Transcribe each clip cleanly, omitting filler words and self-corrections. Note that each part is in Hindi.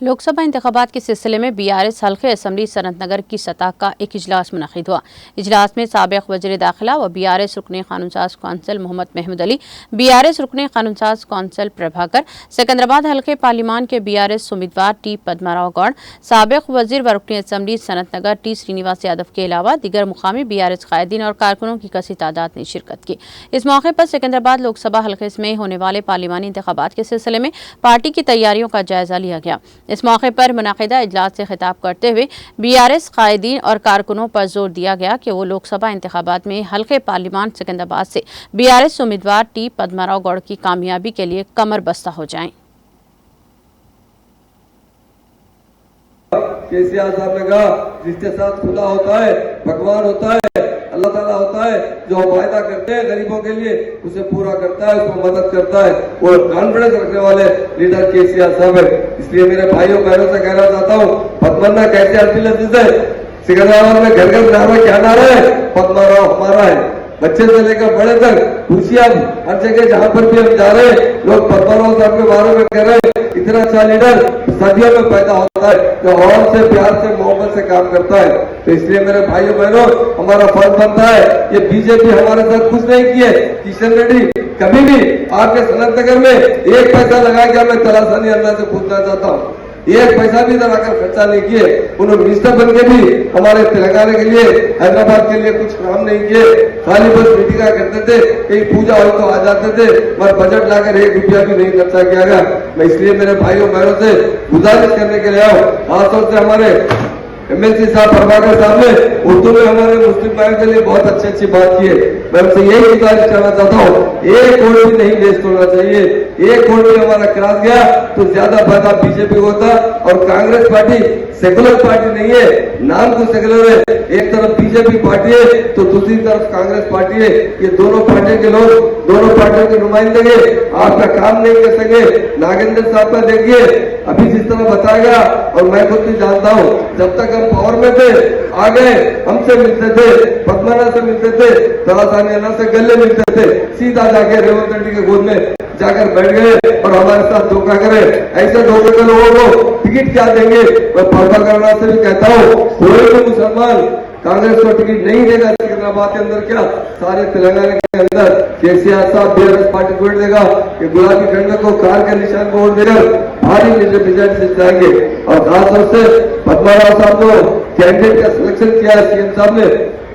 लोकसभा इंतखाबात के सिलसिले में बीआरएस हल्के असम्बली सनतनगर की सतह का एक इजलास मुनक़िद हुआ। इजलास में साबिक़ वज़ीर दाखिला व बीआरएस रुकने क़ानूनसाज़ कौंसिल मोहम्मद महमूद अली, बीआरएस रुकने क़ानूनसाज़ कौंसिल प्रभाकर, सिकंदराबाद हल्के पार्लिमान के बीआरएस उम्मीदवार टी पद्माराव गौड़, साबिक़ वज़ीर व रुकने असम्बली सनतनगर टी श्रीनिवास यादव के अलावा दीगर मुकामी बीआरएस कायदीन और कारकुनों की कसी तादाद ने शिरकत की। इस मौके पर सिकंदराबाद लोकसभा हल्के में होने वाले पार्लिमानी इंतखाबात के सिलसिले में पार्टी की तैयारियों का जायजा लिया गया। इस मौके पर मुनाकिदा इजलास से खिताब करते हुए बीआरएस कायदीन और कारकुनों पर जोर दिया गया कि वो लोकसभा इंतखाबात में हल्के पार्लिमान सिकंदराबाद से बीआरएस उम्मीदवार टी पद्माराव गौड़ की कामयाबी के लिए कमर बस्ता हो जाएं। केसीआर साहब ने कहा, जिसके साथ खुदा होता है, भगवान होता है, अल्लाह ताला होता है, जो वायदा करते हैं गरीबों के लिए उसे पूरा करता है, उसको मदद करता है। वो कॉन्फिडेंस रखने वाले लीडर केसीआर साहब है। इसलिए मेरे भाइयों बहनों से कहना चाहता हूँ, पद्मन्ना कैसे अर्पी लफ्ज है, सिकंदराबाद में घर घर नारा क्या नारा है, पद्माराव हमारा है। बच्चे से लेकर बड़े तक खुशियां हर जगह जहां पर भी हम जा रहे हैं, लोग पद्माराव साहब के बारे में कह रहे हैं। इतना अच्छा लीडर सदियों में पैदा होता है जो और से प्यार से मोहब्बत से काम करता है। तो इसलिए मेरे भाइयों बहनों, हमारा फर्ज बनता है, ये बीजेपी हमारे साथ कुछ नहीं किए। किशन रेड्डी कभी भी आपके सनतनगर में एक पैसा लगा के मैं तलाशानी अल्लाह से पूछना चाहता हूँ, एक पैसा भी लगाकर खर्चा नहीं किए। उन्होंने मिनिस्टर बन के भी हमारे तेलंगाना के लिए, हैदराबाद के लिए कुछ काम नहीं किए। खाली बस मीटिंग करते थे, कहीं पूजा हो तो आ जाते थे, मगर बजट लाकर ₹1 भी नहीं खर्चा किया गया। मैं इसलिए मेरे भाइयों बहनों से गुजारिश करने के लिए आया हूँ। खासतौर से हमारे एमएलसी साहब प्रभाकर साहब ने उर्दू में हमारे मुस्लिम भाइयों के लिए बहुत अच्छी बात की है। मैं उनसे यही गुजारिश करना चाहता हूँ, एक वोट भी नहीं वेस्ट होना चाहिए। एक वोट भी हमारा क्रॉस गया तो ज्यादा फायदा बीजेपी होता। और कांग्रेस पार्टी सेकुलर पार्टी नहीं है, नाम तो सेकुलर है। एक तरफ बीजेपी पार्टी है तो दूसरी तरफ कांग्रेस पार्टी है। ये दोनों पार्टियों के लोग, दोनों पार्टियों के नुमाइंदे आपका काम नहीं कर सके। नागेंद्र साहब का देखिए, अभी जिस तरह बताया गया, और मैं खुद भी जानता हूँ, जब तक हम पावर में थे, आ गए हमसे मिलते थे, पद्मना से मिलते थे, तलाशानी से गले मिलते थे, सीधा जाके रेवंत रेड्डी के गोद में जाकर बैठ गए और हमारे साथ धोखा करे। ऐसे धोखे के लोगों को टिकट क्या देंगे? मैं प्रभाकर से भी कहता हूँ, कोई भी मुसलमान कांग्रेस को टिकट नहीं देगा सिकंदराबाद के अंदर, क्या सारे तेलंगाना के अंदर केसीआर साहब बीआरएस पार्टी को वोट देगा। ये गुलाबी झंडे को कार के निशान को वोट देकर भारी रिजल्ट से जाएंगे। और खासतौर से पद्माराव साहब को कैंडिडेट का सिलेक्शन किया है सीएम साहब ने,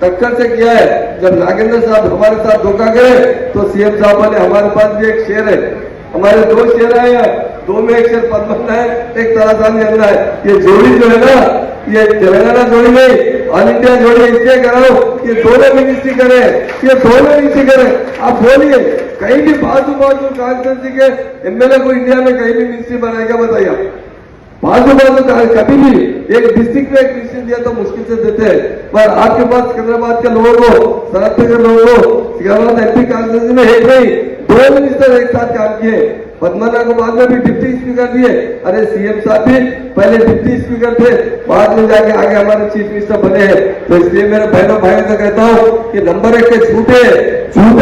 टक्कर से किया है। जब नागेंद्र साहब हमारे साथ धोखा करे तो सीएम साहब बोले हमारे पास भी एक शेर है, हमारे 2 शेर है, 2 में एक शेर पद्मन्ना है, एक तलाशानी अन्ना है। ये जोड़ी जो है ना, ये तेलंगाना जोड़ी नहीं, ऑल इंडिया जोड़ी इसलिए कराओ, ये दोनों मिनिस्ट्री करे, ये दोनों मिनिस्ट्री करे। आप बोलिए, कहीं भी बाजू कांस्टिट्यूंसी के एमएलए को इंडिया में कहीं भी मिनिस्ट्री बनाएगा? बताइए। बाजू कभी भी एक डिस्ट्रिक्ट में एक मिनिस्ट्री दिया तो मुश्किल से देते हैं, पर आपके पास सिकंदराबाद के लोगों को, सनतनगर के लोगों को, सिकंदराबाद एमपी कांस्टिट्यूंसी में एक नहीं 2 मिनिस्टर एक साथ काम किए। पद्मना को बाद में भी डिप्टी स्पीकर दिए। अरे सीएम साहब भी पहले डिप्टी स्पीकर थे, बाद में जाके आगे हमारे चीफ मिनिस्टर बने हैं। तो इसलिए मेरे भाइयों से कहता हूँ कि नंबर 1 के झूठे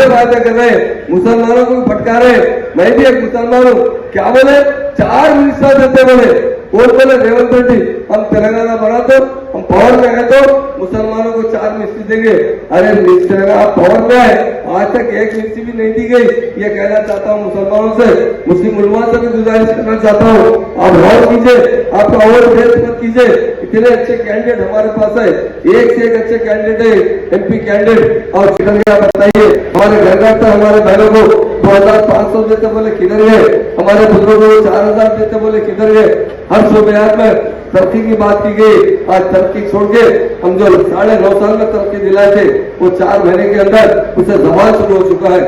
वायदे कर रहे, मुसलमानों को भटका रहे। मैं भी एक मुसलमान हूँ, क्या बोले 4 मिनिस्टर देते बोले, कौन बोले? रेवंत रेड्डी। हम तेलंगाना बना तो, हम पावर में है तो मुसलमानों को 4 मिनिस्ट्री देंगे। अरे तेलंगाना पावर में है, आज तक एक मिनिस्ट्री भी नहीं दी गई। ये कहना चाहता हूँ मुसलमानों से, मुस्लिम उलमा से भी गुजारिश करना चाहता हूँ, आप गौर कीजिए, आपका ओवर वेस्ट मत कीजिए। इतने अच्छे कैंडिडेट हमारे पास है, एक से एक अच्छे कैंडिडेट है, एमपी कैंडिडेट। और किधर गया बताइए? हमारे घर घर तक हमारे बहनों को 2500 देते बोले किधर गए? हमारे बुजुर्गों को 4000 देते बोले किधर गए? हर सूबेयात में तरक्की की बात की गई। आज तरक्की छोड़ के हम जो 9.5 साल में तरक्की दिलाए थे, वो 4 महीने के अंदर उसे जवान शुरू हो चुका है।